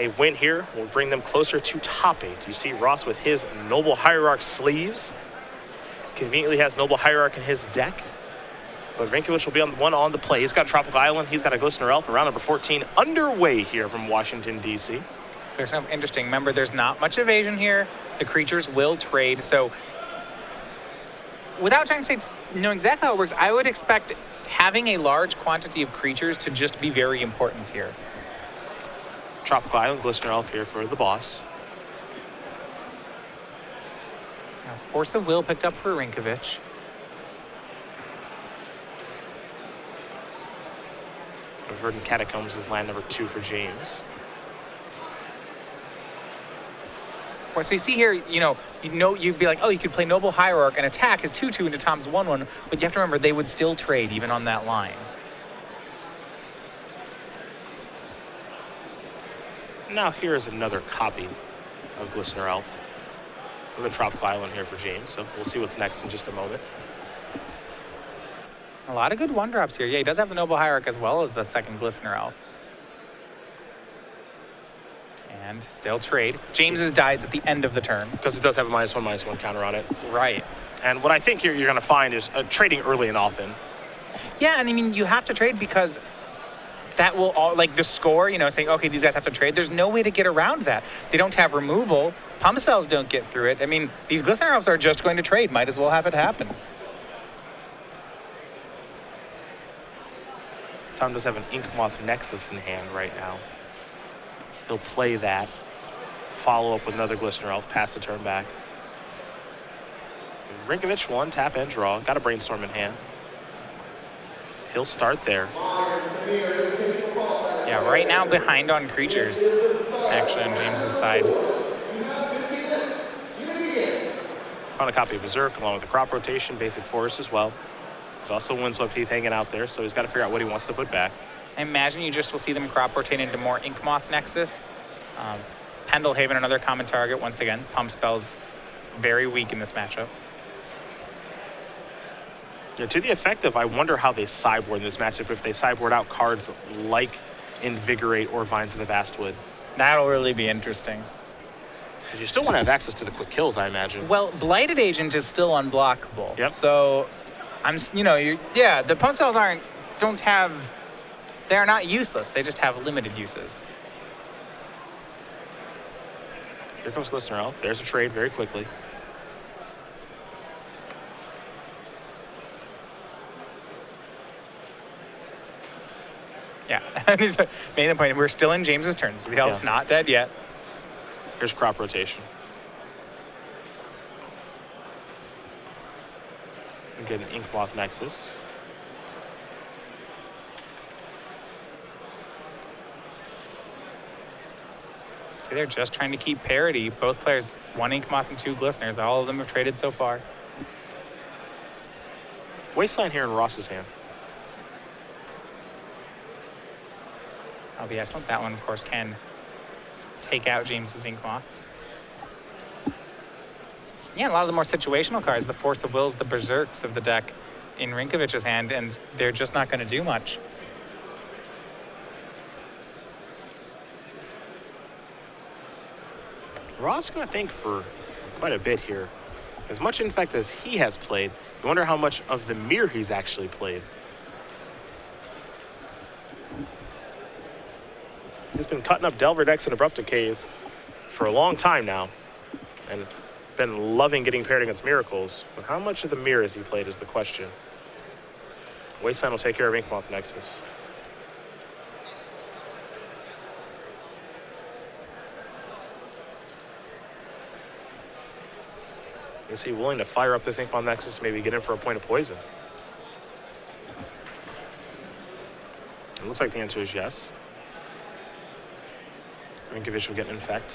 A win here will bring them closer to top 8. You see Ross with his Noble Hierarch sleeves. Conveniently has Noble Hierarch in his deck. But Rynkiewicz will be on the one on the play. He's got Tropical Island. He's got a Glistener Elf. Round number 14 underway here from Washington, D.C. There's something interesting. Remember, there's not much evasion here. The creatures will trade. So without trying to know exactly how it works, I would expect having a large quantity of creatures to just be very important here. Tropical Island, Glistener Elf here for the boss. Now, Force of Will picked up for Rynkiewicz. Verdant Catacombs is land number 2 for James. Well, so you see here, you'd be like, oh, you could play Noble Hierarch and attack his 2/2 into Tom's 1/1, but you have to remember they would still trade even on that line. Now here is another copy of Glistener Elf with a Tropical Island here for James, so we'll see what's next in just a moment. A lot of good 1-drops here. Yeah, he does have the Noble Hierarch as well as the second Glistener Elf. And they'll trade. James's dies at the end of the turn. Because it does have a -1/-1 counter on it. Right. And what I think you're going to find is trading early and often. Yeah, and I mean, you have to trade because that will all, like the score, saying, okay, these guys have to trade. There's no way to get around that. They don't have removal. Pump spells don't get through it. I mean, these Glistener Elves are just going to trade. Might as well have it happen. Tom does have an Inkmoth Nexus in hand right now. He'll play that, follow up with another Glistener Elf, pass the turn back. Rynkiewicz 1, tap and draw. Got a Brainstorm in hand. He'll start there. Yeah, right now behind on creatures, actually on James's side. Found a copy of Berserk along with the Crop Rotation, Basic Forest as well. There's also Windswept Heath hanging out there, so he's got to figure out what he wants to put back. I imagine you just will see them crop rotate into more Inkmoth Nexus. Pendelhaven, another common target. Once again, Pump Spell's very weak in this matchup. Yeah, to the effect of, I wonder how they sideboard in this matchup, if they sideboard out cards like Invigorate or Vines of the Vastwood. That'll really be interesting. Because you still want to have access to the quick kills, I imagine. Well, Blighted Agent is still unblockable. Yep. So, the Pump Spells they're not useless. They just have limited uses. Here comes Glistener Elf. There's a trade very quickly. Yeah, he's made the point. We're still in James's turn, so the elf's not dead yet. Here's Crop Rotation. We get an Inkmoth Nexus. See, they're just trying to keep parity. Both players, 1 Inkmoth and 2 Glisteners. All of them have traded so far. Wasteland here in Ross's hand. That'll be excellent. That one, of course, can take out James's Inkmoth. Yeah, a lot of the more situational cards, the Force of Wills, the Berserks of the deck in Rynkiewicz's hand, and they're just not going to do much. Ross going to think for quite a bit here. As much, in fact, as he has played, you wonder how much of the mirror he's actually played. He's been cutting up Delver decks and Abrupt Decays for a long time now, and been loving getting paired against Miracles. But how much of the mirror has he played is the question. Wasteland will take care of Inkmoth Nexus. Is he willing to fire up this Inkmoth Nexus, maybe get in for a point of poison? It looks like the answer is yes. Rynkiewicz will get an Infect.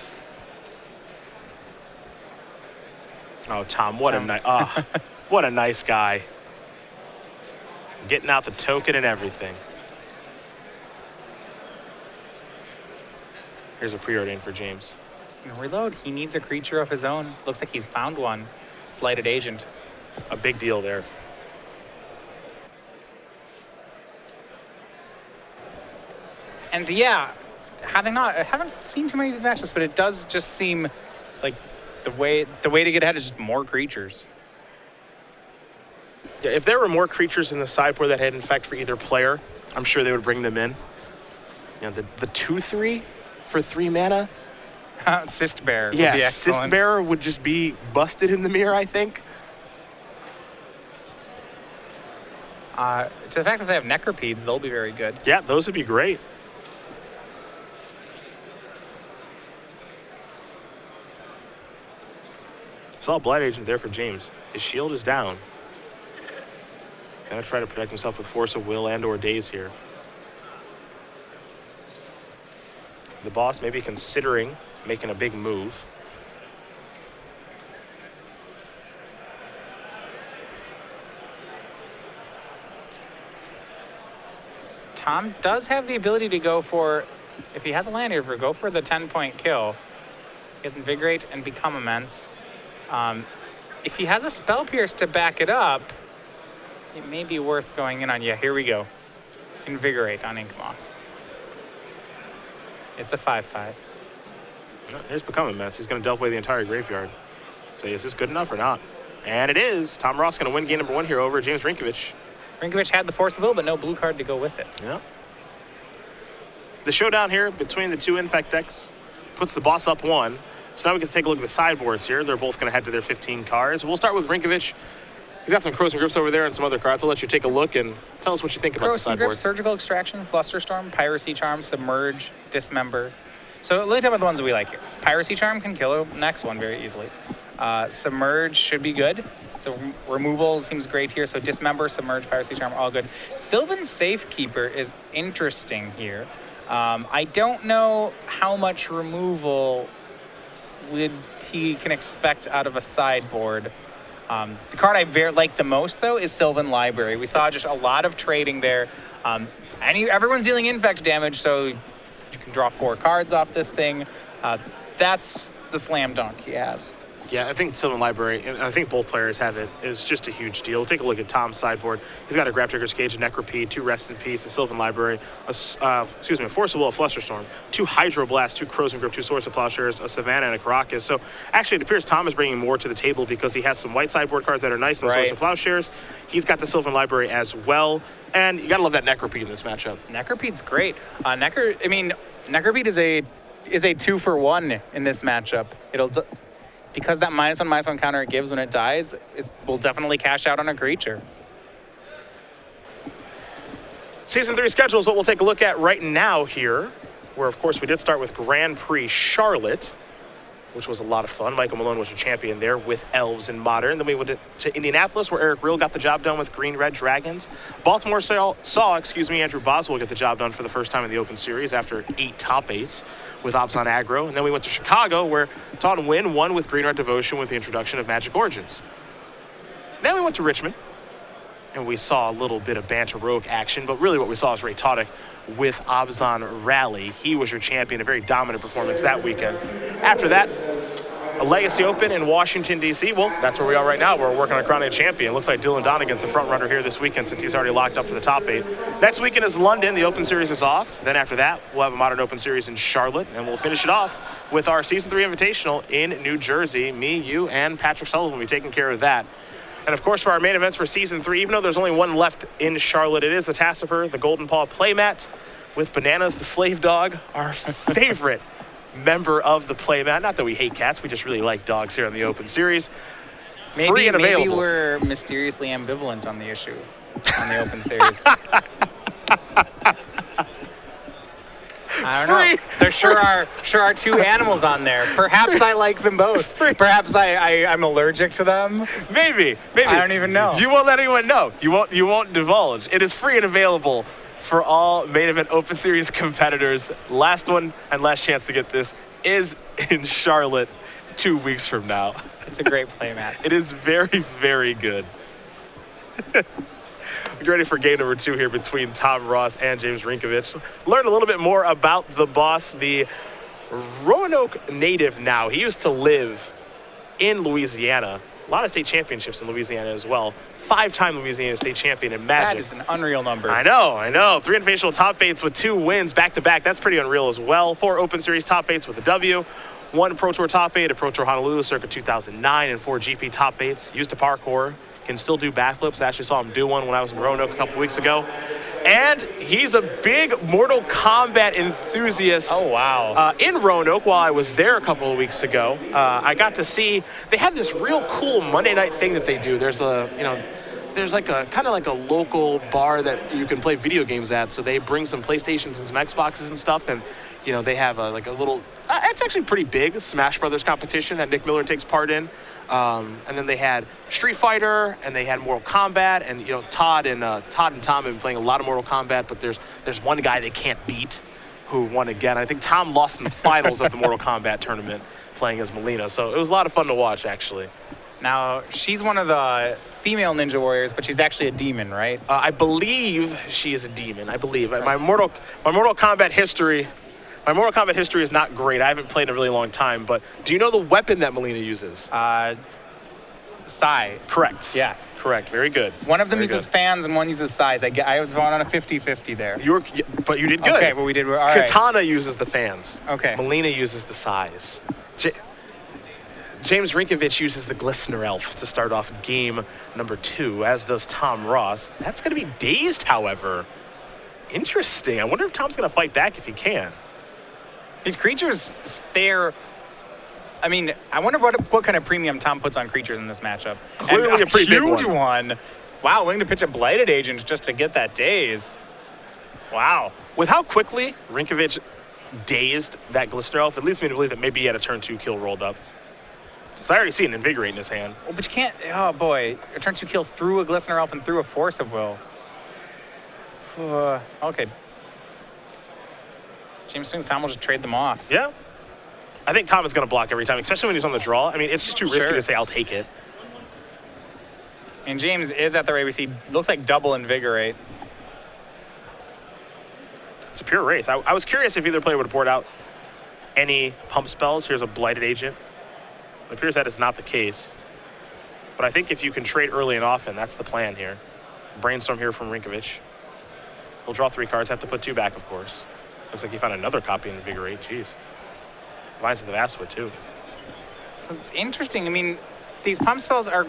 Oh, Tom, what a nice guy. Getting out the token and everything. Here's a preordain for James. Reload, he needs a creature of his own. Looks like he's found one. Blighted Agent. A big deal there. And yeah, I haven't seen too many of these matchups, but it does just seem like the way to get ahead is just more creatures. Yeah, if there were more creatures in the sideboard that had Infect for either player, I'm sure they would bring them in. You know, the 2/3 for 3 mana. Cyst Bear. Yeah, would be Cyst Bear would just be busted in the mirror, I think. To the fact that they have Necropedes, they'll be very good. Yeah, those would be great. Saw a Blight Agent there for James. His shield is down. Gonna try to protect himself with Force of Will and or Daze here. The boss may be considering making a big move. Tom does have the ability to go for, if he has a land here, go for the 10-point kill. He has Invigorate and Become Immense. If he has a Spell Pierce to back it up, it may be worth going in on. Yeah, here we go. Invigorate on Inkmoth. It's a 5/5. Here's Become Immense. He's going to delve away the entire graveyard. So is this good enough or not? And it is. Tom Ross going to win game number 1 here over James Rynkiewicz. Rynkiewicz had the Force of Will, but no blue card to go with it. Yeah. The showdown here between the two Infect decks puts the boss up 1. So now we can take a look at the sideboards here. They're both going to head to their 15 cards. We'll start with Rynkiewicz. He's got some Crows and Grips over there and some other cards. I'll let you take a look and tell us what you think about the Crows and sideboard. Grips, Surgical Extraction, Flusterstorm, Piracy Charm, Submerge, Dismember. So let me talk about the ones that we like here. Piracy Charm can kill a next one very easily. Submerge should be good. So removal seems great here. So Dismember, Submerge, Piracy Charm, all good. Sylvan Safekeeper is interesting here. I don't know how much removal he can expect out of a sideboard. The card I like the most, though, is Sylvan Library. We saw just a lot of trading there. Everyone's dealing Infect damage, so you can draw 4 cards off this thing. That's the slam dunk he has. Yeah, I think Sylvan Library, and I think both players have it, is just a huge deal. Take a look at Tom's sideboard. He's got a Grafdigger's Cage, a Necropede, 2 Rest in Peace, a Sylvan Library, a Force of Will, a Flusterstorm, 2 Hydroblast, 2 Crows and Grip, 2 Swords of Plowshares, a Savannah, and a Caracas. So actually, it appears Tom is bringing more to the table because he has some white sideboard cards that are nice, and Swords of Plowshares. He's got the Sylvan Library as well, and you gotta love that Necropede in this matchup. Necropede's great. Necropede is a 2-for-1 in this matchup. Because that -1/-1 counter it gives when it dies, it will definitely cash out on a creature. Season 3 schedule is what we'll take a look at right now here, where, of course, we did start with Grand Prix Charlotte, which was a lot of fun. Michael Malone was your champion there with Elves in Modern. Then we went to Indianapolis, where Eric Real got the job done with Green-Red Dragons. Baltimore saw Andrew Boswell get the job done for the first time in the Open Series after 8 top 8s with Obs on Aggro. And then we went to Chicago, where Taunton Wynn won with Green-Red Devotion with the introduction of Magic Origins. Then we went to Richmond, and we saw a little bit of Banter Rogue action, but really what we saw was Ray Toddick with Obzon Rally. He was your champion, a very dominant performance that weekend. After that, a Legacy Open in Washington, D.C. Well, that's where we are right now. We're working on crowning a champion. Looks like Dylan Donegan's the front runner here this weekend since he's already locked up for the top 8. Next weekend is London. The Open Series is off. Then after that, we'll have a Modern Open Series in Charlotte, and we'll finish it off with our Season 3 Invitational in New Jersey. Me, you, and Patrick Sullivan will be taking care of that. And of course, for our main events for Season 3, even though there's only one left in Charlotte, it is the Tassiper, the Golden Paw playmat with Bananas the Slave Dog, our favorite member of the playmat. Not that we hate cats, we just really like dogs here on the Open Series. Free and available. Maybe we're mysteriously ambivalent on the issue on the Open Series. I don't know. There sure are 2 animals on there. Perhaps I like them both. Perhaps I'm allergic to them. Maybe. I don't even know. You won't let anyone know. You won't divulge. It is free and available for all main event Open Series competitors. Last one and last chance to get this is in Charlotte 2 weeks from now. It's a great playmat. It is very, very good. Get ready for game number 2 here between Tom Ross and James Rynkiewicz. Learn a little bit more about the boss, the Roanoke native now. He used to live in Louisiana A lot of state championships in Louisiana as well. 5-time Louisiana state champion in Magic. That is an unreal number. I know. 3 invitational top 8s with 2 wins back-to-back. That's pretty unreal as well. 4 Open Series top 8s with a W. 1 Pro Tour top 8 at Pro Tour Honolulu circa 2009, and 4 GP top 8s. Used to parkour. Can still do backflips. I actually saw him do one when I was in Roanoke a couple weeks ago. And he's a big Mortal Kombat enthusiast. Oh, wow. In Roanoke, while I was there a couple of weeks ago, I got to see, they have this real cool Monday night thing that they do. There's there's like a kind of like a local bar that you can play video games at. So they bring some PlayStations and some Xboxes and stuff, and they have a little. It's actually pretty big Smash Brothers competition that Nick Miller takes part in. And then they had Street Fighter, and they had Mortal Kombat, and Todd and Tom have been playing a lot of Mortal Kombat, but there's one guy they can't beat who won again. I think Tom lost in the finals of the Mortal Kombat tournament playing as Melina, so it was a lot of fun to watch actually. Now, she's one of the female Ninja Warriors, but she's actually a demon, right? I believe she is a demon. I believe my Mortal Kombat history is not great. I haven't played in a really long time, but do you know the weapon that Melina uses? Size. Correct. Yes. Correct. Very good. One of them Very uses good. fans and one uses size. I was going on a 50-50 there. But you did good. Okay, well, we did all right. Katana uses the fans. Okay. Melina uses the size. James Rynkiewicz uses the Glistener Elf to start off game number 2, as does Tom Ross. That's going to be Dazed, however. Interesting. I wonder if Tom's going to fight back if he can. These creatures, I mean, I wonder what kind of premium Tom puts on creatures in this matchup. Clearly and a pretty big huge one. one. Wow, willing to pitch a Blighted Agent just to get that Daze. Wow. With how quickly Rynkiewicz dazed that Glistener Elf, it leads me to believe that maybe he had a turn 2 kill rolled up. Because I already see an Invigorate in his hand. Oh, but you can't, oh boy. A turn 2 kill through a Glistener Elf and through a Force of Will. Okay. James swings, Tom will just trade them off. Yeah. I think Tom is going to block every time, especially when he's on the draw. I mean, it's just too risky to say, I'll take it. And James is at the ABC. Looks like double Invigorate. It's a pure race. I was curious if either player would have poured out any pump spells. Here's a Blighted Agent. It appears that is not the case. But I think if you can trade early and often, that's the plan here. Brainstorm here from Rynkiewicz. He'll draw 3 cards, have to put 2 back, of course. Looks like he found another copy in Invigorate. Jeez. Vines of the Vastwood, too. It's interesting. I mean, these pump spells are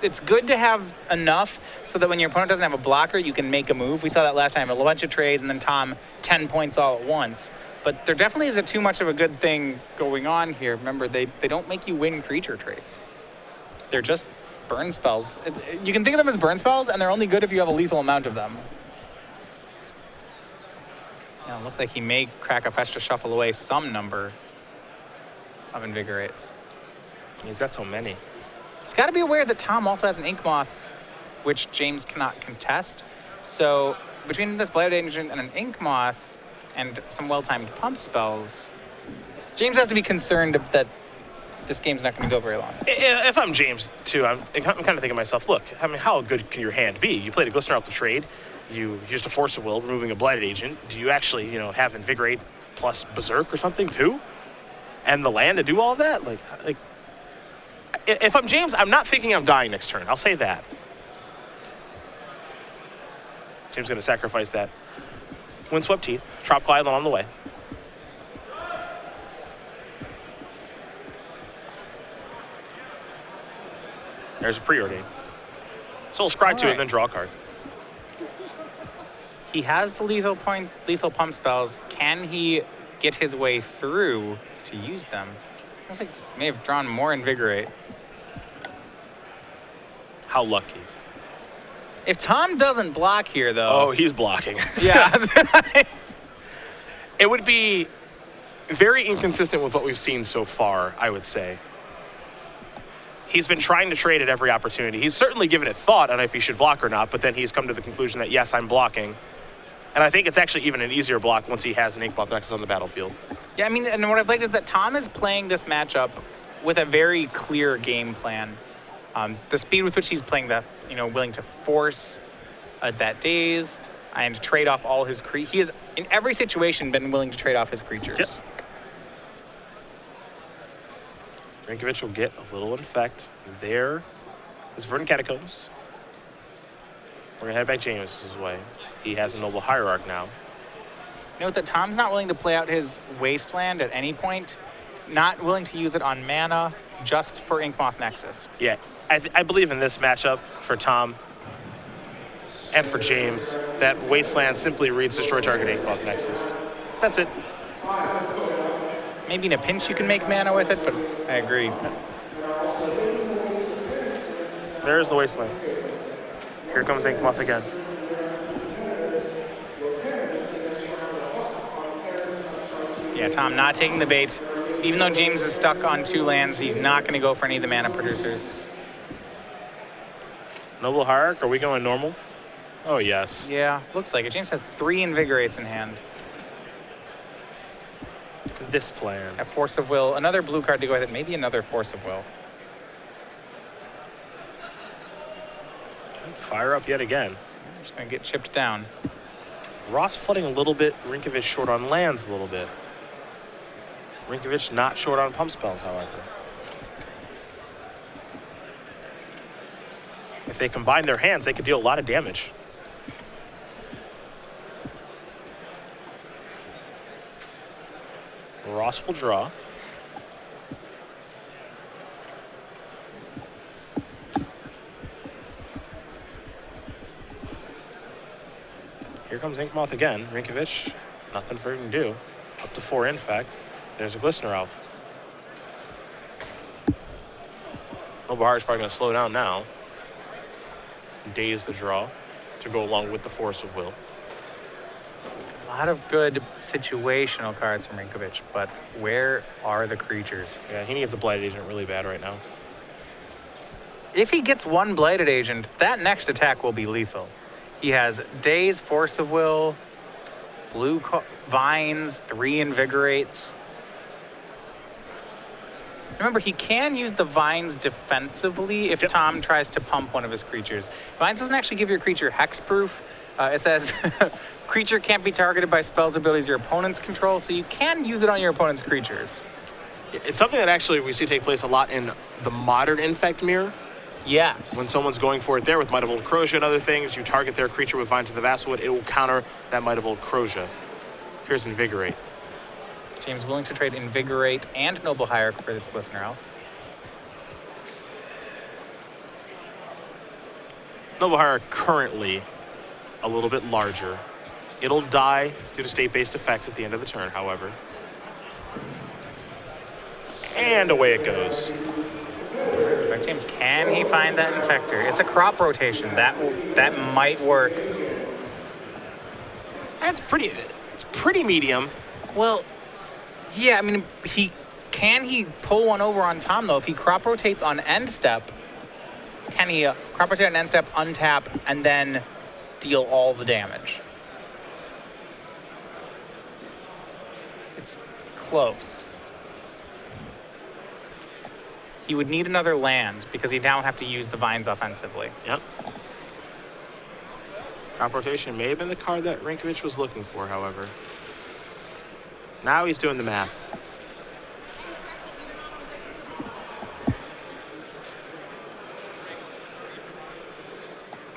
it's good to have enough so that when your opponent doesn't have a blocker, you can make a move. We saw that last time, a bunch of trades and then Tom 10 points all at once. But there definitely isn't too much of a good thing going on here. Remember, they don't make you win creature trades. They're just burn spells. You can think of them as burn spells, and they're only good if you have a lethal amount of them. Yeah, it looks like he may crack a fetch to shuffle away some number of Invigorates. He's got so many. He's got to be aware that Tom also has an Ink Moth, which James cannot contest. So between this Blighted Agent and an Ink Moth and some well-timed pump spells, James has to be concerned that this game's not going to go very long. If I'm James, too, I'm kind of thinking to myself, look, I mean, how good can your hand be? You played a Glistener out to trade. You used a Force of Will, removing a Blighted Agent. Do you actually, have Invigorate plus Berserk or something, too? And the land to do all of that? Like, if I'm James, I'm not thinking I'm dying next turn. I'll say that. James going to sacrifice that Windswept Teeth, Tropical Island on the way. There's a preordain. So he'll scry to it and then draw a card. He has the lethal pump spells. Can he get his way through to use them? Looks like he may have drawn more Invigorate. How lucky. If Tom doesn't block here, though. Oh, he's blocking. Yeah. It would be very inconsistent with what we've seen so far, I would say. He's been trying to trade at every opportunity. He's certainly given it thought on if he should block or not, but then he's come to the conclusion that, yes, I'm blocking. And I think it's actually even an easier block once he has an Inkmoth Nexus on the battlefield. Yeah, I mean, and what I've liked is that Tom is playing this matchup with a very clear game plan. The speed with which he's playing that, willing to force that Daze and trade off all his creatures. He has, in every situation, been willing to trade off his creatures. Yep. Rynkiewicz will get a little infect. There is Verdant Catacombs. We're going to head back James' way. He has a Noble Hierarch now. Note that Tom's not willing to play out his Wasteland at any point. Not willing to use it on mana, just for Inkmoth Nexus. Yeah, I believe in this matchup for Tom and for James that Wasteland simply reads destroy target Inkmoth Nexus. That's it. Maybe in a pinch you can make mana with it, but I agree. There's the Wasteland. Here comes Inkmoth again. Yeah, Tom not taking the bait. Even though James is stuck on 2 lands, he's not going to go for any of the mana producers. Noble Hierarch, are we going normal? Oh, yes. Yeah, looks like it. James has 3 Invigorates in hand. This plan. A Force of Will, another blue card to go with it, maybe another Force of Will. Fire up yet again. Just going to get chipped down. Ross flooding a little bit, Rynkiewicz short on lands a little bit. Rynkiewicz not short on pump spells, however. If they combine their hands, they could deal a lot of damage. Ross will draw. Here comes Inkmoth again. Rynkiewicz, nothing for him to do. Up to 4 infect. There's a Glistener Elf. Noble Hierarch's probably going to slow down now. Daze the draw to go along with the Force of Will. A lot of good situational cards from Rynkiewicz, but where are the creatures? Yeah, he needs a Blighted Agent really bad right now. If he gets 1 Blighted Agent, that next attack will be lethal. He has Daze, Force of Will, blue Vines, 3 Invigorates. Remember, he can use the Vines defensively if Tom tries to pump one of his creatures. Vines doesn't actually give your creature hexproof. It says, creature can't be targeted by spells abilities your opponents control, so you can use it on your opponent's creatures. It's something that actually we see take place a lot in the modern Infect Mirror. Yes. When someone's going for it there with Might of Old Crozia and other things, you target their creature with Vine to the Vassalwood, it will counter that Might of Old Crozia. Here's Invigorate. James willing to trade Invigorate and Noble Hierarch for this Glistener Elf. Noble Hierarch currently a little bit larger. It'll die due to state-based effects at the end of the turn, however. And away it goes. But James, can he find that Infector? It's a crop rotation. That might work. It's pretty medium. Well, yeah, I mean, can he pull one over on Tom, though? If he crop rotates on end step, can he crop rotate on end step, untap, and then deal all the damage? It's close. He would need another land because he'd now have to use the Vines offensively. Yep. Crop rotation may have been the card that Rynkiewicz was looking for, however. Now he's doing the math.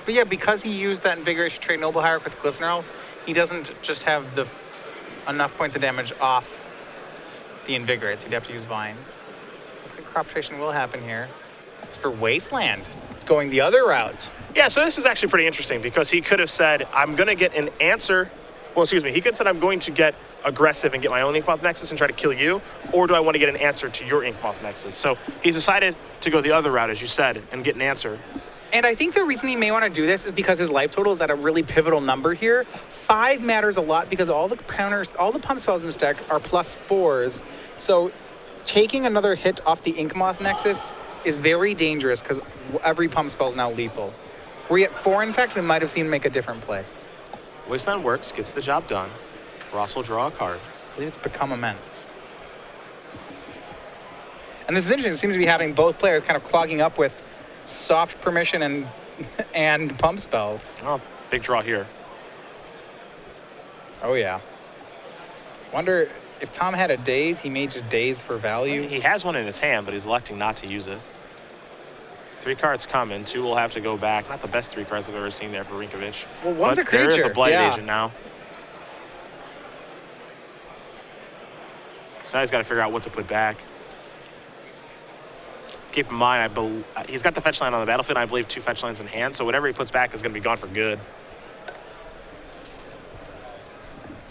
But yeah, because he used that Invigoration trade Noble Hierarch with Glistener Elf, he doesn't just have enough points of damage off the Invigorates. He'd have to use Vines. I think crop rotation will happen here. It's for Wasteland, going the other route. Yeah, so this is actually pretty interesting because he could have said, I'm going to get an answer. Well, excuse me. He could have said, I'm going to get aggressive and get my own Inkmoth Nexus and try to kill you, or do I want to get an answer to your Inkmoth Nexus? So he's decided to go the other route, as you said, and get an answer. And I think the reason he may want to do this is because his life total is at a really pivotal number here. 5 matters a lot because all the counters, all the pump spells in this deck are +4s. So taking another hit off the Inkmoth Nexus is very dangerous because every pump spell is now lethal. Were we at 4 infect, we might have seen him make a different play. Wasteland works, gets the job done. Ross will draw a card. I believe it's Become Immense. And this is interesting. It seems to be having both players kind of clogging up with soft permission and pump spells. Oh, big draw here. Oh, yeah. Wonder if Tom had a daze, he may just daze for value. He has one in his hand, but he's electing not to use it. 3 cards coming. 2 will have to go back. Not the best 3 cards I've ever seen there for Rynkiewicz. Well, one's but a creature. There is a Blighted yeah. Agent now. So now he's got to figure out what to put back. Keep in mind, he's got the fetch land on the battlefield, and I believe 2 fetch lands in hand, so whatever he puts back is going to be gone for good.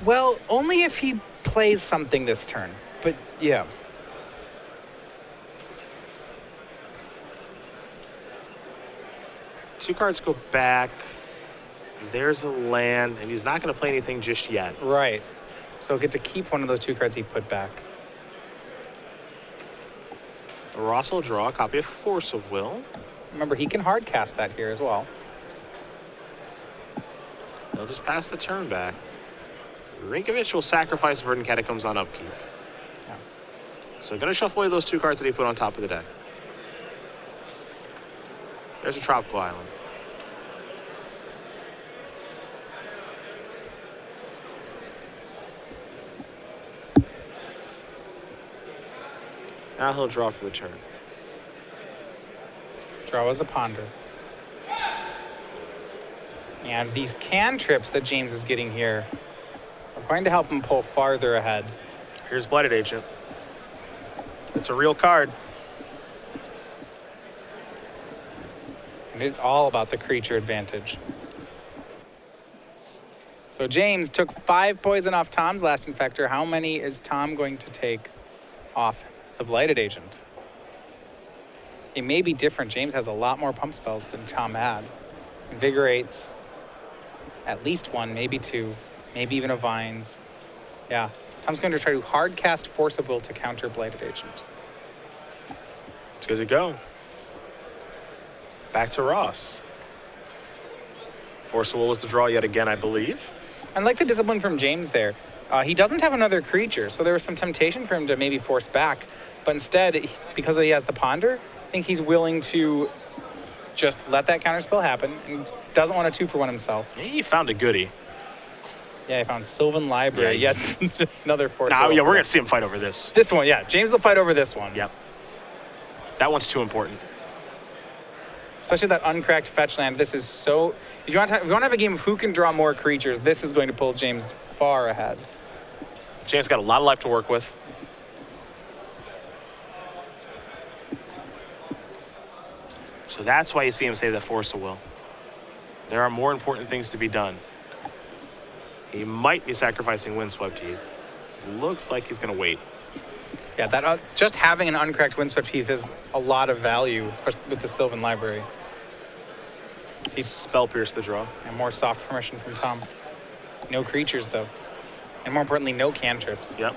Well, only if he plays something this turn. But, yeah. Two cards go back. There's a land, and he's not going to play anything just yet. Right. So he'll get to keep one of those 2 cards he put back. Ross will draw a copy of Force of Will. Remember, he can hard cast that here as well. He'll just pass the turn back. Rynkiewicz will sacrifice Verdant Catacombs on upkeep. Yeah. So going to shuffle away those 2 cards that he put on top of the deck. There's a Tropical Island. Now he'll draw for the turn. Draw as a Ponder. And these cantrips that James is getting here are going to help him pull farther ahead. Here's Blighted Agent. It's a real card. And it's all about the creature advantage. So James took 5 poison off Tom's last Infector. How many is Tom going to take off the Blighted Agent? It may be different. James has a lot more pump spells than Tom had. Invigorates, at least 1, maybe 2, maybe even a Vines. Yeah, Tom's going to try to hard cast Force of Will to counter Blighted Agent. It's good to go. Back to Ross. Force of Will was the draw yet again, I believe. I like the discipline from James there. He doesn't have another creature, so there was some temptation for him to maybe force back. But instead, because he has the Ponder, I think he's willing to just let that counterspell happen and doesn't want a 2-for-1 himself. He found a goodie. Yeah, I found Sylvan Library. Yeah, Yet another Force. Now, yeah, we're going to see him fight over this. This one, yeah. James will fight over this one. Yep. That one's too important. Especially that uncracked fetch land. This is so... If you want to have a game of who can draw more creatures, this is going to pull James far ahead. James got a lot of life to work with. So that's why you see him say the Force of Will. There are more important things to be done. He might be sacrificing Windswept Heath. Looks like he's going to wait. Yeah, that just having an uncracked Windswept Heath is a lot of value, especially with the Sylvan Library. See, Spell Pierce the draw. And more soft permission from Tom. No creatures, though. And more importantly, no cantrips. Yep.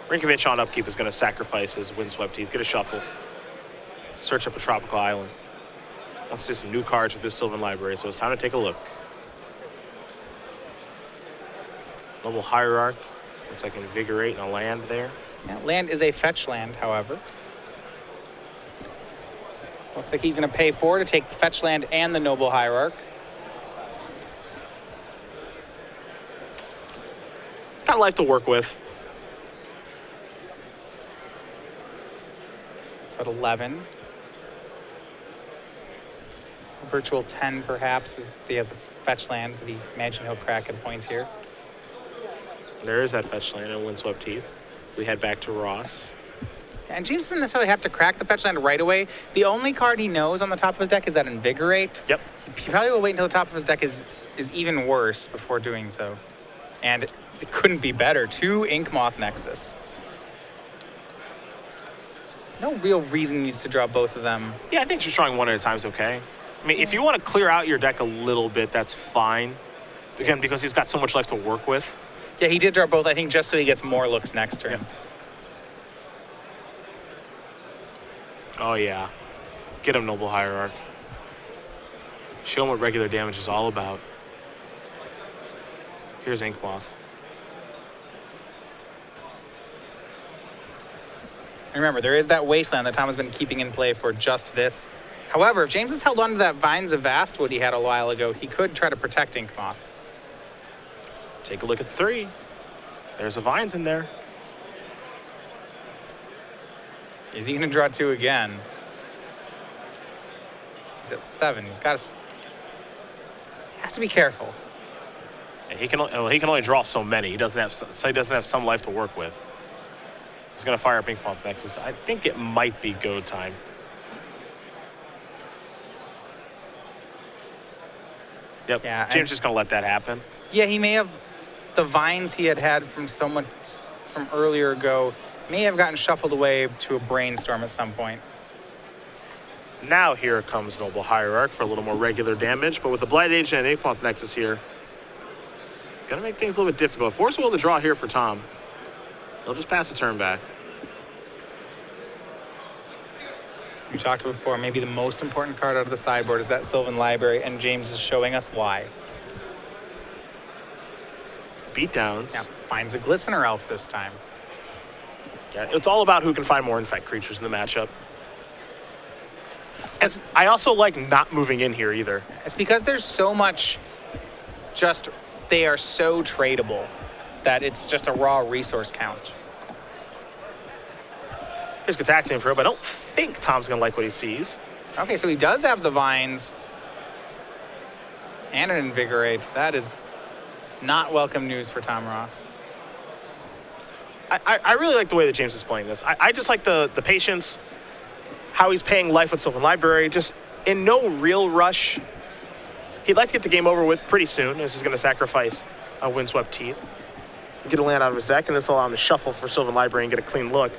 Rynkiewicz on upkeep is going to sacrifice his Windswept Heath, get a shuffle, search up a Tropical Island. Wants to see some new cards with this Sylvan Library, so it's time to take a look. Noble Hierarch. Looks like Invigorate and a land there. Yeah, land is a fetch land, however. Looks like he's going to pay 4 to take the fetch land and the Noble Hierarch. Got life to work with. So at 11. Virtual 10, perhaps, as he has a fetch land that he imagine he'll crack at a point here. There is that fetch land and Windswept Heath. We head back to Ross. And James doesn't necessarily have to crack the fetch land right away. The only card he knows on the top of his deck is that Invigorate. Yep. He probably will wait until the top of his deck is even worse before doing so. And it couldn't be better. 2 Inkmoth Nexus. No real reason he needs to draw both of them. Yeah, I think just drawing one at a time is okay. I mean, if you want to clear out your deck a little bit, that's fine. Again, because he's got so much life to work with. Yeah, he did draw both, I think, just so he gets more looks next turn. Yep. Oh, yeah. Get him, Noble Hierarch. Show him what regular damage is all about. Here's Inkmoth. And remember, there is that Wasteland that Tom has been keeping in play for just this. However, if James has held on to that Vines of Vastwood he had a while ago, he could try to protect Inkmoth. Take a look at 3. There's a Vines in there. Is he going to draw 2 again? He's at 7. He's got to... Has to be careful. And he can only draw so many. He doesn't have some life to work with. He's going to fire up Inkmoth Nexus. I think it might be go time. Yep. Yeah, James just going to let that happen. Yeah, he may have... The Vines he had from earlier ago may have gotten shuffled away to a Brainstorm at some point. Now here comes Noble Hierarch for a little more regular damage, but with the Blight Agent and Inkmoth Nexus here, gonna make things a little bit difficult. Force Will to draw here for Tom. He'll just pass the turn back. We talked about before, maybe the most important card out of the sideboard is that Sylvan Library, and James is showing us why. Beatdowns. Yeah, finds a Glistener Elf this time. Yeah, it's all about who can find more Infect creatures in the matchup. And I also like not moving in here either. It's because there's so much they are so tradable that it's just a raw resource count. Here's Gataxian Probe. I don't think Tom's going to like what he sees. Okay, so he does have the Vines and an Invigorate. That is not welcome news for Tom Ross. I really like the way that James is playing this. I just like the patience, how he's paying life with Sylvan Library, just in no real rush. He'd like to get the game over with pretty soon, as he's going to sacrifice a Windswept Teeth. Get a land out of his deck, and this will allow him to shuffle for Sylvan Library and get a clean look.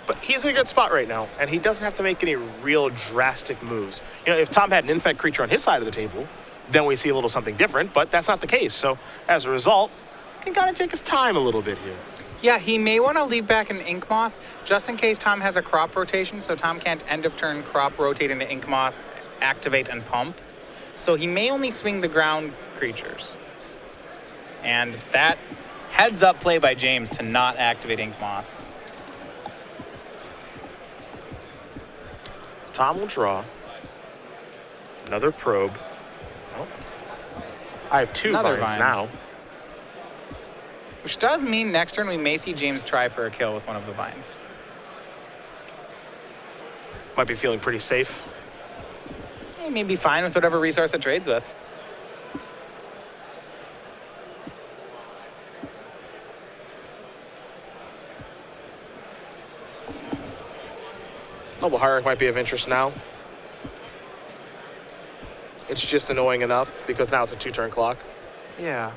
But he's in a good spot right now, and he doesn't have to make any real drastic moves. You know, if Tom had an Infect creature on his side of the table, then we see a little something different, but that's not the case. So as a result, he can kind of take his time a little bit here. Yeah, he may want to leave back an Inkmoth just in case Tom has a crop rotation, so Tom can't end of turn crop rotate into Inkmoth, activate, and pump. So he may only swing the ground creatures. And that heads up play by James to not activate Inkmoth. Tom will draw another probe. Oh. I have 2 Vines now. Which does mean next turn we may see James try for a kill with one of the Vines. Might be feeling pretty safe. He may be fine with whatever resource it trades with. Noble Hierarch might be of interest now. It's just annoying enough because now it's a 2-turn clock. Yeah.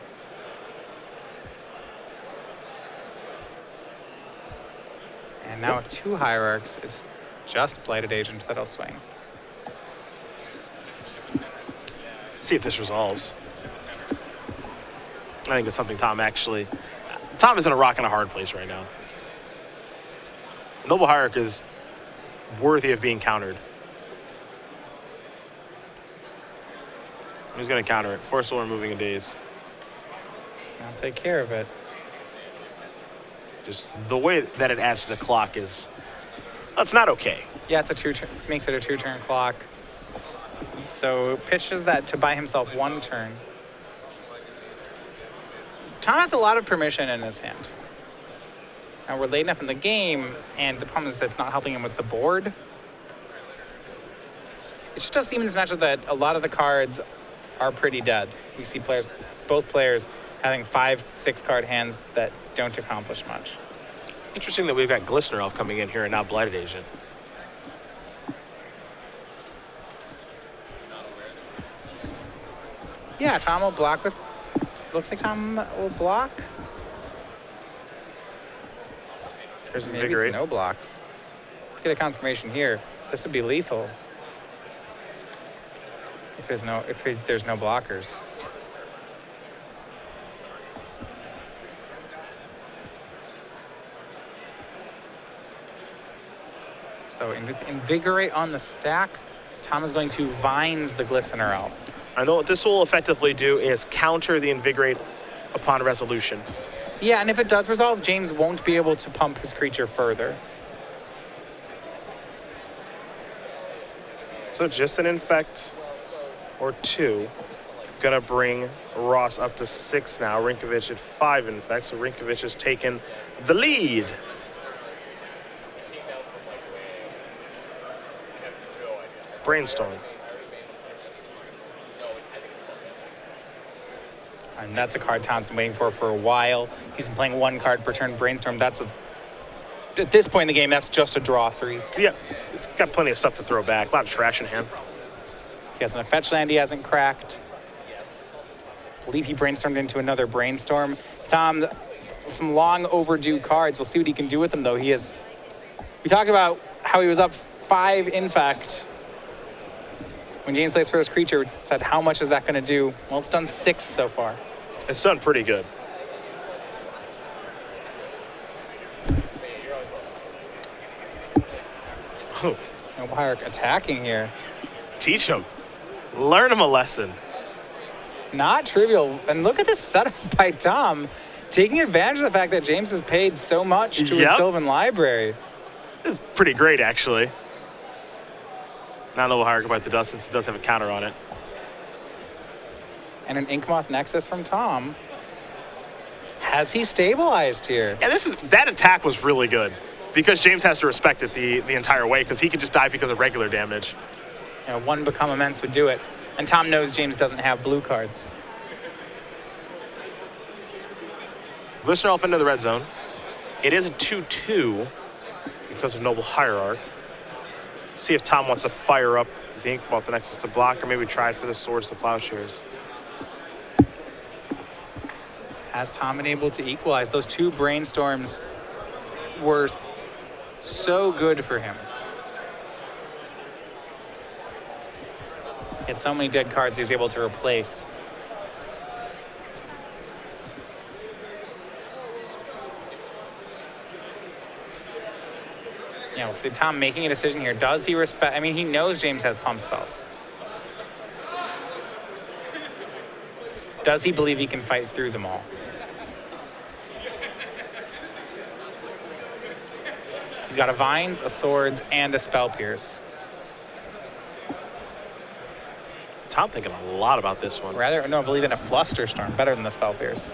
And now with 2 Hierarchs, it's just Blighted Agent that'll swing. See if this resolves. I think it's something Tom is in a rock and a hard place right now. Noble Hierarch is worthy of being countered. He's going to counter it. Force Will Removing a Daze. I'll take care of it. Just the way that it adds to the clock that's not okay. Yeah, it's a 2-turn, makes it a 2-turn clock. So pitches that to buy himself 1 turn. Tom has a lot of permission in his hand. Now we're late enough in the game, and the problem is that it's not helping him with the board. It just does seem in this matchup that a lot of the cards are pretty dead. We see both players having 5-6 card hands that don't accomplish much. Interesting that we've got Glistener Elf coming in here and not Blighted Agent. Yeah, Tom will block with... Looks like Tom will block. There's Maybe Invigorate. it's no blocks. Get a confirmation here. This would be lethal. If there's no blockers. So Invigorate on the stack. Tom is going to Vines the Glistener Elf. I know what this will effectively do is counter the Invigorate upon resolution. Yeah, and if it does resolve, James won't be able to pump his creature further. So just an Infect or 2. Gonna bring Ross up to 6 now. Rynkiewicz at 5 in effect, so Rynkiewicz has taken the lead. Brainstorm. And that's a card Tom's been waiting for a while. He's been playing 1 card per turn. Brainstorm, at this point in the game, that's just a draw 3. Yeah, it's got plenty of stuff to throw back. A lot of trash in hand. He has a fetch land he hasn't cracked. I believe he brainstormed into another brainstorm. Tom, some long overdue cards. We'll see what he can do with them, though. We talked about how he was up 5 infect. When James plays first creature, said, how much is that going to do? Well, it's done 6 so far. It's done pretty good. No Hierarch attacking here. Teach him. Learn him a lesson. Not trivial. And look at this setup by Tom, taking advantage of the fact that James has paid so much to his Sylvan Library. This is pretty great, actually. Not Noble Hierarch about the dust, since it does have a counter on it. And an Inkmoth Nexus from Tom. Has he stabilized here? Yeah, that attack was really good, because James has to respect it the entire way, because he can just die because of regular damage. You know, 1 Become Immense would do it. And Tom knows James doesn't have blue cards. Glistener Elf into the red zone. It is a 2-2 because of Noble Hierarch. See if Tom wants to fire up the Inkmoth Nexus to block, or maybe try for the Swords to Plowshares. Has Tom been able to equalize? Those 2 brainstorms were so good for him. He had so many dead cards he was able to replace. You know, so Tom making a decision here. Does he respect? I mean, he knows James has pump spells. Does he believe he can fight through them all? He's got a Vines, a Swords, and a Spell Pierce. Tom thinking a lot about this one. I believe in a Flusterstorm, better than the Spell Pierce.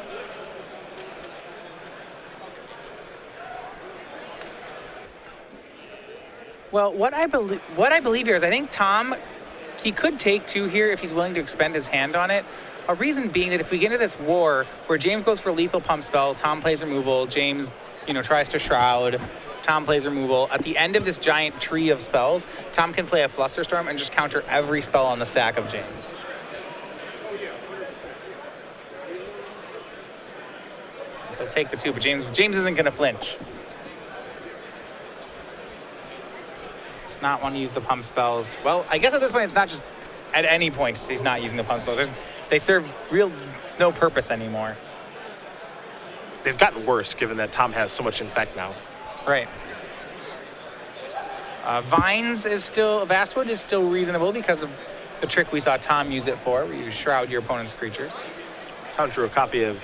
Well, what I believe here is I think Tom, he could take 2 here if he's willing to expend his hand on it. A reason being that if we get into this war where James goes for a lethal pump spell, Tom plays removal, James, tries to shroud, Tom plays removal. At the end of this giant tree of spells, Tom can play a Flusterstorm and just counter every spell on the stack of James. He'll take the 2, but James isn't going to flinch. Does not want to use the pump spells. Well, I guess at this point, it's not just at any point he's not using the pump spells. They serve no purpose anymore. They've gotten worse, given that Tom has so much infect now. Right. Vastwood is still reasonable because of the trick we saw Tom use it for, where you shroud your opponent's creatures. Tom drew a copy of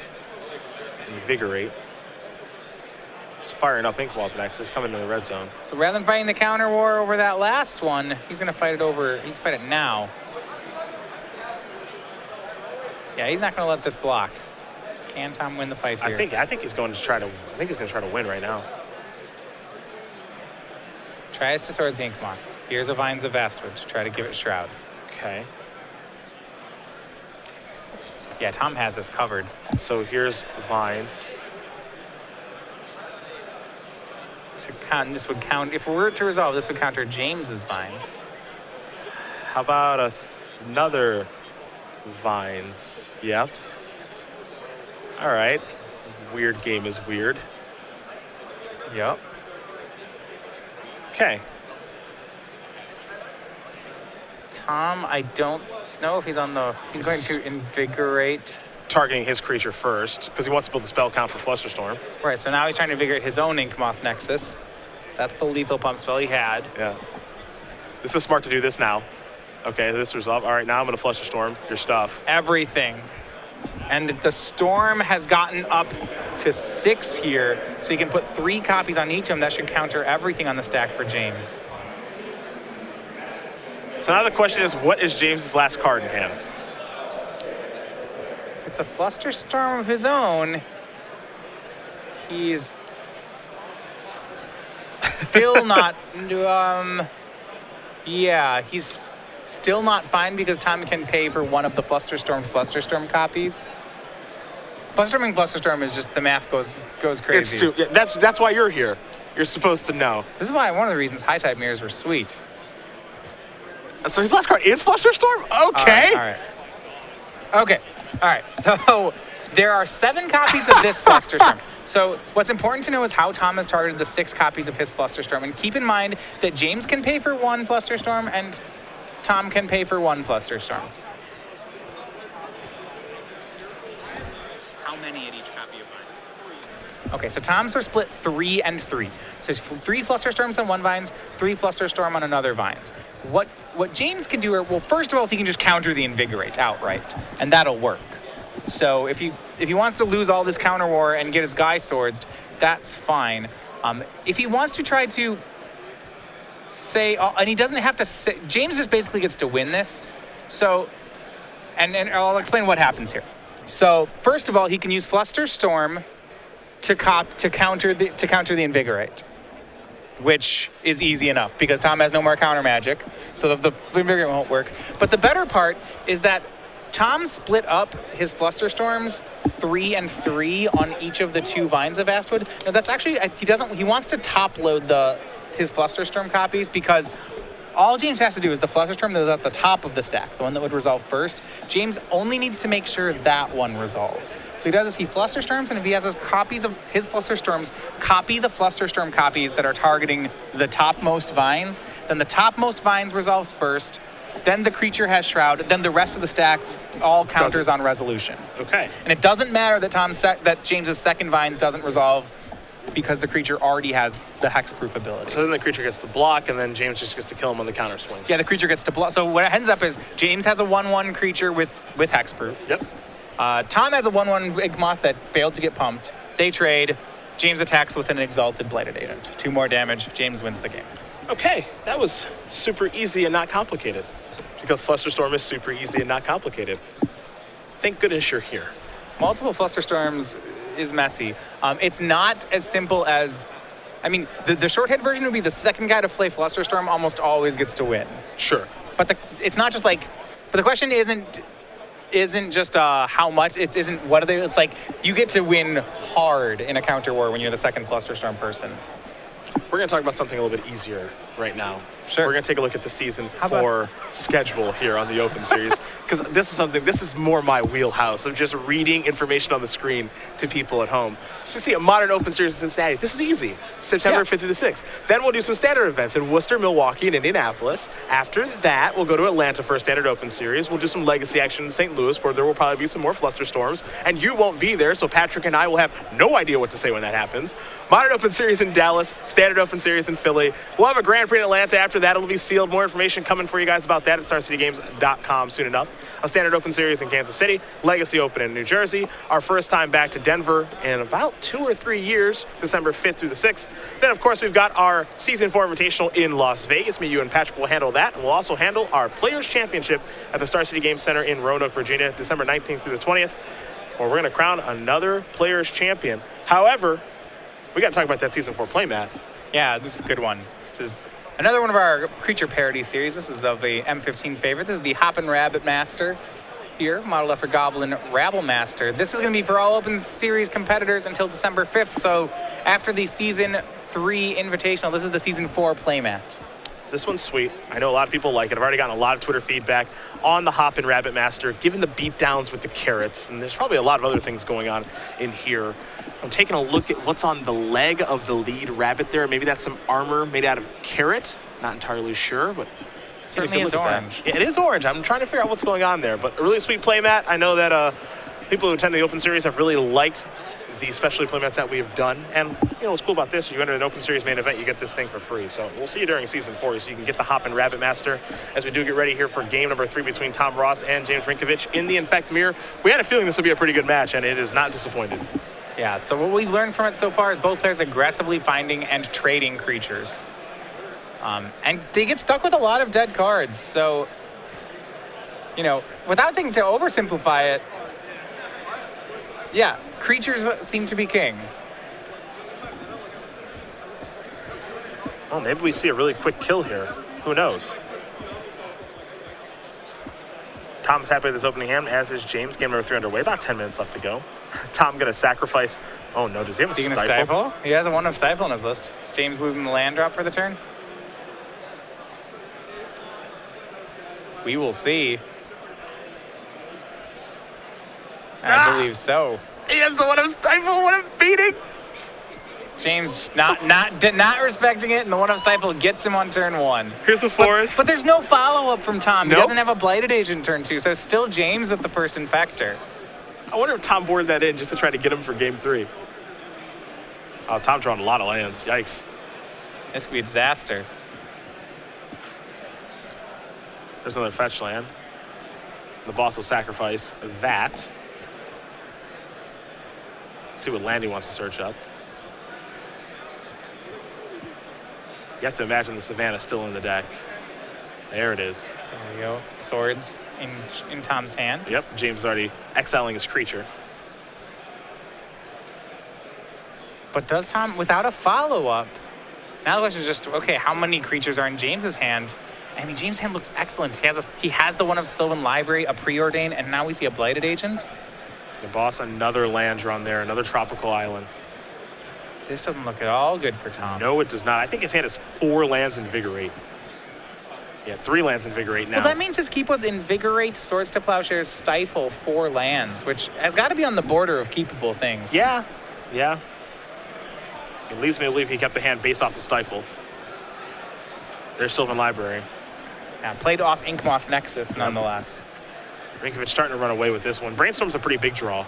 Invigorate. He's firing up Inkmoth Nexus, coming to the red zone. So rather than fighting the counter war over that last one, he's going to fight it now. Yeah, he's not going to let this block. Can Tom win the fight here? I think he's going to try to win right now. Tries to Swords the Inkmoth. Here's a Vines of Vastwood to try to give it Shroud. Okay. Yeah, Tom has this covered. So here's Vines. This would count, if we were to resolve, this would counter James's Vines. How about another Vines? Yep. All right. Weird game is weird. Yep. Okay. Tom, I don't know if he's going to Invigorate. Targeting his creature first, because he wants to build the spell count for Flusterstorm. Right, so now he's trying to invigorate his own Inkmoth Nexus. That's the lethal pump spell he had. Yeah. This is smart to do this now. Okay, this resolve. All right, now I'm going to Flusterstorm your stuff. Everything. And the Storm has gotten up to 6 here, so you can put 3 copies on each of them. That should counter everything on the stack for James. So now the question is, what is James's last card in hand? gets a Flusterstorm of his own, he's still not, yeah, he's still not fine because Tom can pay for one of the Flusterstorm copies. Flusterstorming Flusterstorm is just, the math goes crazy. It's that's why you're here. You're supposed to know. This is why one of the reasons high-type mirrors were sweet. So his last card is Flusterstorm? Okay. All right. Okay. All right. So there are 7 copies of this Flusterstorm. So what's important to know is how Tom has targeted the 6 copies of his Flusterstorm. And keep in mind that James can pay for 1 Flusterstorm and Tom can pay for 1 Flusterstorm. How many at each copy of Vines? Okay, so Tom's are split 3 and 3. So there's 3 Flusterstorms on one Vines, 3 Flusterstorm on another Vines. What James can do, well, first of all, is he can just counter the Invigorate outright, and that'll work. So if he wants to lose all this counter war and get his guy swords, that's fine. If he wants to try to say, and he doesn't have to say, James just basically gets to win this. So, and I'll explain what happens here. So first of all, he can use Flusterstorm to counter the Invigorate, which is easy enough because Tom has no more counter magic, so the Invigorate won't work. But the better part is that Tom split up his Flusterstorms 3 and 3 on each of the 2 Vines of Vastwood. Now that's actually, he wants to top load his Flusterstorm copies because all James has to do is the Flusterstorm that was at the top of the stack, the one that would resolve first. James only needs to make sure that one resolves. So he does is he Flusterstorms, and if he has his copies of his Flusterstorms, copy the Flusterstorm copies that are targeting the topmost Vines. Then the topmost Vines resolves first. Then the creature has Shroud. Then the rest of the stack all counters on resolution. Okay. And it doesn't matter that James's second Vines doesn't resolve because the creature already has the hexproof ability. So then the creature gets to block, and then James just gets to kill him on the counter swing. Yeah, the creature gets to block. So what ends up is James has a 1/1 creature with hexproof. Yep. Tom has a 1/1 Igmoth that failed to get pumped. They trade. James attacks with an Exalted Blighted Agent. 2 more damage. James wins the game. Okay, that was super easy and not complicated. Because Flusterstorm is super easy and not complicated. Thank goodness you're here. Multiple Flusterstorms is messy. It's not as simple as, I mean, the shorthand version would be the second guy to play Flusterstorm almost always gets to win. Sure. But it's not just like, but the question isn't just how much, it isn't what are they, it's like you get to win hard in a counter war when you're the second Flusterstorm person. We're going to talk about something a little bit easier right now. Sure. We're going to take a look at the Season 4 schedule here on the Open Series. Because this is more my wheelhouse of just reading information on the screen to people at home. So see a modern Open Series in Cincinnati. This is easy. September 5th through the 6th. Then we'll do some standard events in Worcester, Milwaukee, and Indianapolis. After that, we'll go to Atlanta for a standard Open Series. We'll do some legacy action in St. Louis, where there will probably be some more Flusterstorms. And you won't be there, so Patrick and I will have no idea what to say when that happens. Modern Open Series in Dallas, standard Open Series in Philly. We'll have a Grand Prix in Atlanta after that. It'll be sealed. More information coming for you guys about that at StarCityGames.com soon enough. A standard Open Series in Kansas City, Legacy Open in New Jersey. Our first time back to Denver in about 2 or 3 years, December 5th through the 6th. Then, of course, we've got our Season 4 Invitational in Las Vegas. Me, you, and Patrick will handle that. And we'll also handle our Players' Championship at the Star City Games Center in Roanoke, Virginia, December 19th through the 20th, where we're going to crown another Players' Champion. However, we got to talk about that Season 4 playmat. Yeah, this is a good one. This is another one of our creature parody series. This is of a M15 favorite. This is the Hoppin' Rabbit Master here, modeled after Goblin Rabble Master. This is going to be for all Open Series competitors until December 5th. So after the Season 3 Invitational, this is the Season 4 playmat. This one's sweet. I know a lot of people like it. I've already gotten a lot of Twitter feedback on the Hoppin' Rabbit Master, given the beatdowns with the carrots, and there's probably a lot of other things going on in here. I'm taking a look at what's on the leg of the lead rabbit there. Maybe that's some armor made out of carrot. Not entirely sure, but Certainly is orange. Yeah, it is orange. I'm trying to figure out what's going on there, but a really sweet playmat. I know that people who attend the Open Series have really liked the specialty playmats that we've done. And, you know, what's cool about this, you enter an Open Series main event, you get this thing for free. So we'll see you during Season 4, so you can get the Hoppin' Rabbit Master as we do get ready here for game number 3 between Tom Ross and James Rynkiewicz in the Infect Mirror. We had a feeling this would be a pretty good match, and it is not disappointed. Yeah, so what we've learned from it so far is both players aggressively finding and trading creatures. And they get stuck with a lot of dead cards. So, you know, without saying to oversimplify it, Yeah, creatures seem to be king. Well, maybe we see a really quick kill here. Who knows? Tom's happy with his opening hand, as is James. Game number 3 underway. About 10 minutes left to go. Tom going to sacrifice. Oh, no. Does he have a Is he stifle? going to stifle? He has a 1 of stifle on his list. Is James losing the land drop for the turn? We will see. I believe so. He has the 1 of stifle. What a beating. James not respecting it, and the 1 of stifle gets him on turn 1. Here's the forest. But there's no follow-up from Tom. Nope. He doesn't have a blighted agent turn 2, so still James with the first infector. I wonder if Tom boarded that in just to try to get him for game 3. Oh, Tom drawing a lot of lands. Yikes. This could be a disaster. There's another fetch land. The boss will sacrifice that. See what land he wants to search up. You have to imagine the Savannah still in the deck. There it is. There we go. Swords in Tom's hand. Yep, James already exiling his creature. But does Tom, without a follow-up, now the question is just, okay, how many creatures are in James's hand? I mean, James' hand looks excellent. He has the 1 of Sylvan Library, a Preordain, and now we see a Blighted Agent. The boss, another land drawn there, another tropical island. This doesn't look at all good for Tom. No, it does not. I think his hand has 4 lands Invigorate. Yeah, 3 lands Invigorate now. Well, that means his keep was Invigorate, Swords to Plowshares, Stifle, 4 lands, which has got to be on the border of keepable things. Yeah, yeah. It leads me to believe he kept the hand based off of Stifle. There's Sylvan Library. Yeah, played off Inkmoth Nexus, nonetheless. Rynkiewicz starting to run away with this one. Brainstorm's a pretty big draw.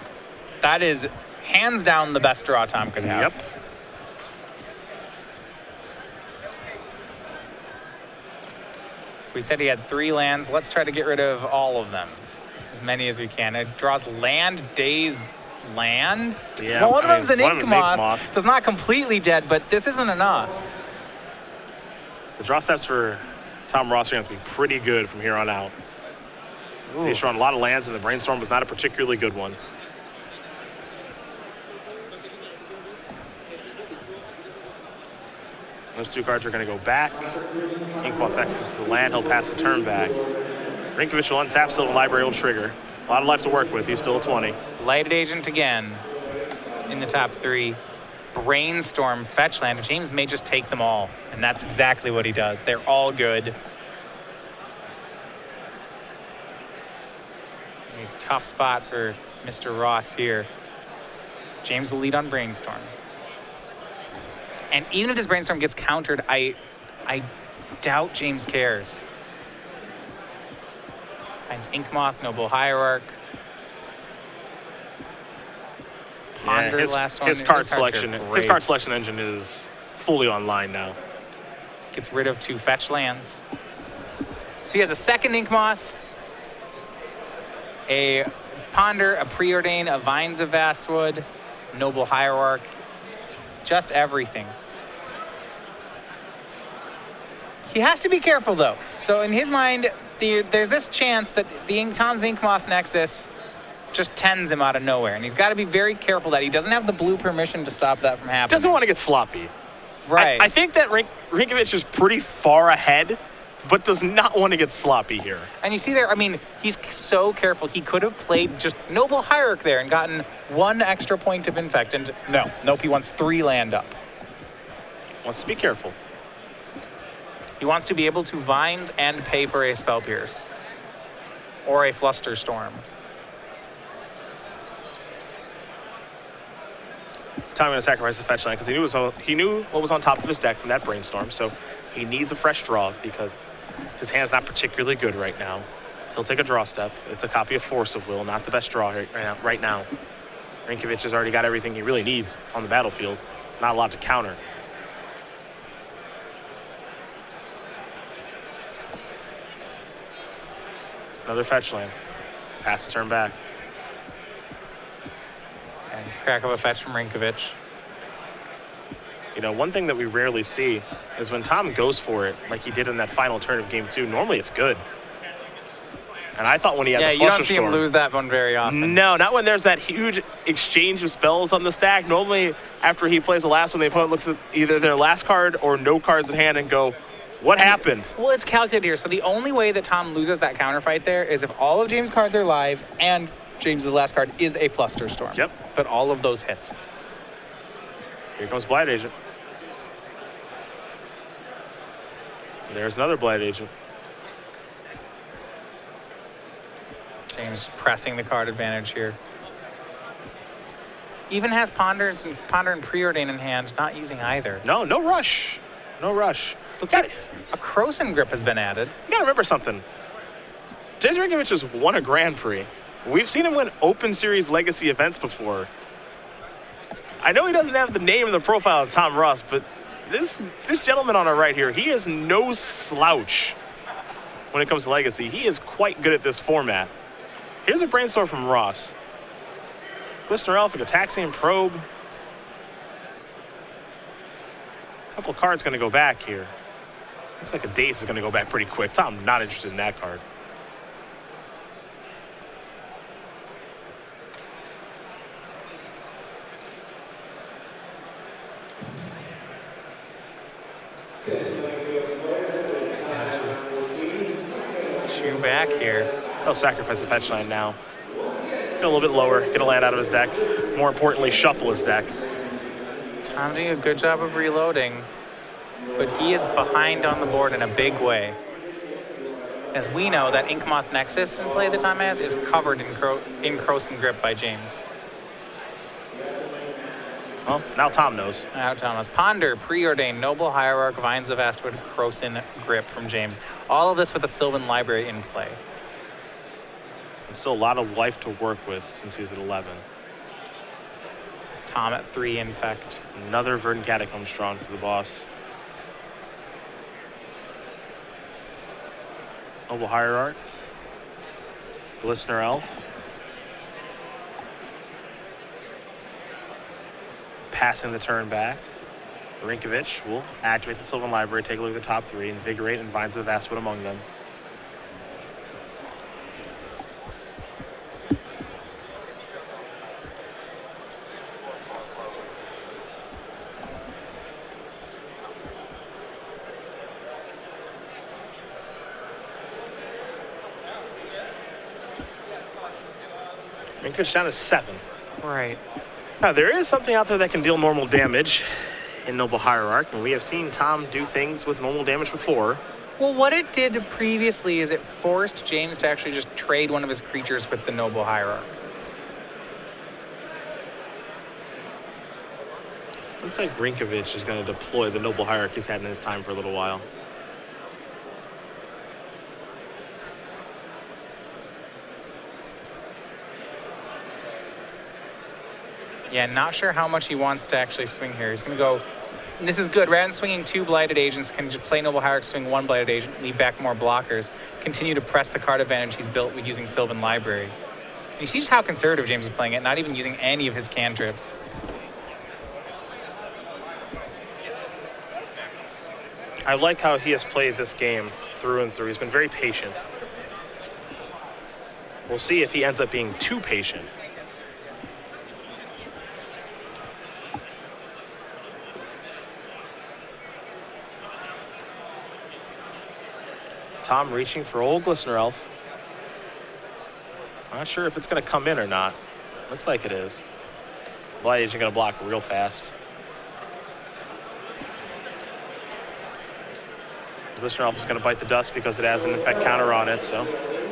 That is hands down the best draw Tom could have. Yep. We said he had 3 lands. Let's try to get rid of all of them. As many as we can. It draws land, days, land. Yeah, Well, one of them's an one of them Inkmoth, so it's not completely dead, but this isn't enough. The draw steps for Tom Ross are going to be pretty good from here on out. So he's drawn a lot of lands, and the Brainstorm was not a particularly good one. Those 2 cards are going to go back. Inkmoth Nexus the land. He'll pass the turn back. Rynkiewicz will untap Sylvan Library. Will trigger. A lot of life to work with. He's still at 20. Blighted Agent again in the top 3. Brainstorm, fetch land. James may just take them all, and that's exactly what he does. They're all good. A tough spot for Mr. Ross here. James will lead on Brainstorm. And even if this Brainstorm gets countered, I doubt James cares. Finds Inkmoth, Noble Hierarch. Ponder, his, last one. His card selection engine is fully online now. Gets rid of 2 fetch lands. So he has a second Inkmoth, a Ponder, a Preordain, a Vines of Vastwood, Noble Hierarch, just everything. He has to be careful, though. So in his mind, there's this chance that Tom's Inkmoth Nexus just tens him out of nowhere. And he's got to be very careful that he doesn't have the blue permission to stop that from happening. Doesn't want to get sloppy. Right. I think that Rynkiewicz is pretty far ahead, but does not want to get sloppy here. And you see there, I mean, he's so careful. He could have played just Noble Hierarch there and gotten 1 extra point of Infect. And nope, he wants 3 land up. Wants to be careful. He wants to be able to Vines and pay for a Spell Pierce. Or a Flusterstorm. Tom going to sacrifice the fetch land because he knew what was on top of his deck from that Brainstorm, so he needs a fresh draw because his hand's not particularly good right now. He'll take a draw step. It's a copy of Force of Will, not the best draw right now. Rynkiewicz has already got everything he really needs on the battlefield. Not a lot to counter. Another fetch land. Pass the turn back. And crack of a fetch from Rynkiewicz. You know, one thing that we rarely see is when Tom goes for it, like he did in that final turn of game 2, normally it's good. And I thought when he had Yeah, the you Fluster don't see Storm, him lose that one very often. no, not when there's that huge exchange of spells on the stack. Normally, after he plays the last one, the opponent looks at either their last card or no cards in hand and go, what happened? Well, it's calculated here. So the only way that Tom loses that counterfight there is if all of James' cards are live and James's last card is a Fluster Storm. Yep. But all of those hit. Here comes Blight Agent. There's another Blight Agent. James pressing the card advantage here. Even has Ponder and Preordain in hand, not using either. No rush. No rush. Looks like a Krosan grip has been added. You gotta remember something. James Rynkiewicz has won a Grand Prix. We've seen him win Open Series Legacy events before. I know he doesn't have the name and the profile of Tom Ross, but this gentleman on our right here, he is no slouch when it comes to Legacy. He is quite good at this format. Here's a brainstorm from Ross. Glistener Elf, a Gataxian Probe. A couple of cards gonna go back here. Looks like a Daze is gonna go back pretty quick. Tom, not interested in that card. Shoe back here. He'll sacrifice a fetch line now. Get a little bit lower, get a land out of his deck. More importantly, shuffle his deck. Tom doing a good job of reloading, but he is behind on the board in a big way. As we know, that Inkmoth Nexus in play that Tom has is covered in Krosan Grip by James. Well, now Tom knows. Now Tom has Ponder, Preordain, Noble Hierarch, Vines of Astwood, Krosan Grip from James. All of this with a Sylvan Library in play. There's still a lot of life to work with since he's at 11. Tom at 3, Infect. Another Verdant Catacombs drawn for the boss. Noble Hierarch. Glistener Elf. Passing the turn back. Rynkiewicz will activate the Sylvan Library, take a look at the top 3, Invigorate and Vines of the Vastwood among them. Rynkiewicz down to 7. Right. Now, there is something out there that can deal normal damage in Noble Hierarch, and we have seen Tom do things with normal damage before. Well, what it did previously is it forced James to actually just trade one of his creatures with the Noble Hierarch. Looks like Rynkiewicz is going to deploy the Noble Hierarch he's had in his time for a little while. Yeah, not sure how much he wants to actually swing here. He's going to go, and this is good, rather than swinging 2 Blighted Agents, can just play Noble Hierarch, swing 1 Blighted Agent, leave back more blockers, continue to press the card advantage he's built with using Sylvan Library. And you see just how conservative James is playing it, not even using any of his cantrips. I like how he has played this game through and through. He's been very patient. We'll see if he ends up being too patient. Tom reaching for old Glistener Elf. Not sure if it's going to come in or not. Looks like it is. Blight Agent going to block real fast. Glistener Elf is going to bite the dust because it has an Infect counter on it, so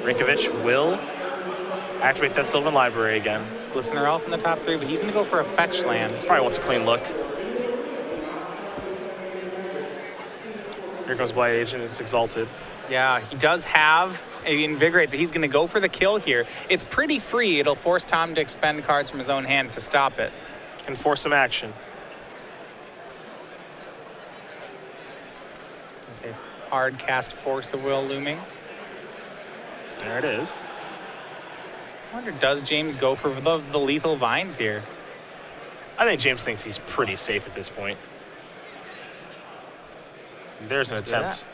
Rynkiewicz will activate that Sylvan Library again. Glistener Elf in the top 3, but he's going to go for a fetch land. Probably wants a clean look. Here comes Blight Agent, it's exalted. Yeah, he does have a Invigorate, so he's going to go for the kill here. It's pretty free. It'll force Tom to expend cards from his own hand to stop it. Can force some action. There's a hard cast Force of Will looming. There it is. I wonder, does James go for the lethal Vines here? I think James thinks he's pretty safe at this point. There's an attempt.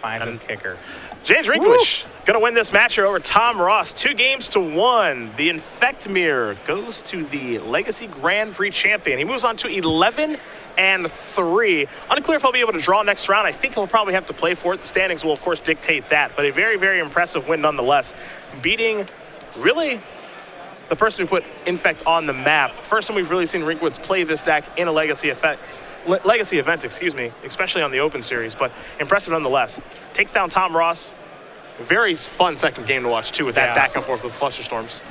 finds his kicker. James Rynkiewicz going to win this match here over Tom Ross. 2-1. The Infect Mirror goes to the Legacy Grand Prix champion. He moves on to 11-3. Unclear if he'll be able to draw next round. I think he'll probably have to play for it. The standings will, of course, dictate that. But a very, very impressive win nonetheless. Beating, really, the person who put Infect on the map. First time we've really seen Rynkiewicz play this deck in a Legacy event, especially on the Open Series, but impressive nonetheless. Takes down Tom Ross. Very fun second game to watch, too, with that back and forth with Flusterstorms.